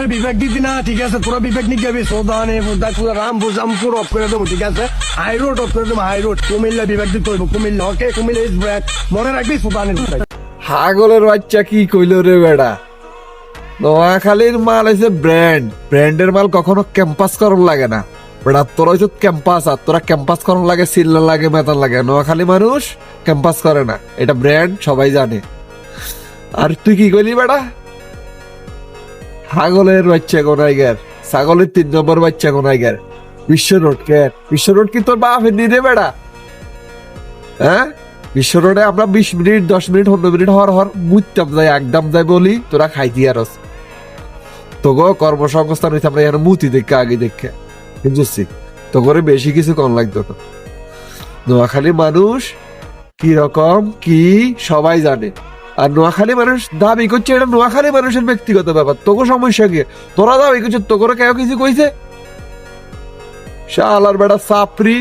কুমিল্লার বিবেক দিতি না, ঠিক আছে? তোরা বিবেক নিয়ে যাবি সৌদানে পুরো রামপুর জামপুর অফ করে দেবো, ঠিক আছে? হাই রোড অফ করে দেবো, হাই রোড। কুমিল্লা বিবেক দিতে হইব, কুমিল্লা। ওকে, কুমিল্লা ইজ ব্র্যাক, মনে রাখবি সৌদানে। হাগলের বাচ্চা কি কইল রে বেড়া, নোয়াখালীর মাল হয়েছে ব্র্যান্ড, ব্র্যান্ডের মাল কখনো ক্যাম্পাস করার লাগে না বেড়া। তোরা হচ্ছে ক্যাম্পাস, আর তোরা ক্যাম্পাস করার লাগে, সিল্লা লাগে, মেতার লাগে। নোয়াখালী মানুষ ক্যাম্পাস করে না, এটা ব্র্যান্ড, সবাই জানে। আর তুই কি কইলি বেড়া? ছাগলের বাচ্চা গোনাইগার, ছাগলের 3 নম্বর বাচ্চা গোনাইগার। বিশ্ব রোড কে? বিশ্ব রোড কি তোর বাপের নি রে বেড়া? হ্যাঁ, বিশ্ব রোডে আমরা 20 মিনিট 10 মিনিট 15 মিনিট হর মুইতাম যাই, একদম যাই বলি, তোরা খাইতি আরস। তোগো কর্মসংস্থান হইতে আমরা এখানে মুতি দেখে আগে দেখে বুঝছি, তো করে বেশি কিছু কম লাগতো না। নোয়াখালী মানুষ কি রকম কি সবাই জানে। আর নোয়াখালী মানুষ দাবি করছে এটা নোয়াখালী মানুষের ব্যক্তিগত ব্যাপার, তোকে সমস্যা কি? তোরা দাবি করছে, তোকে কেউ কিছু কইছে? শালার বেটা সাপরি।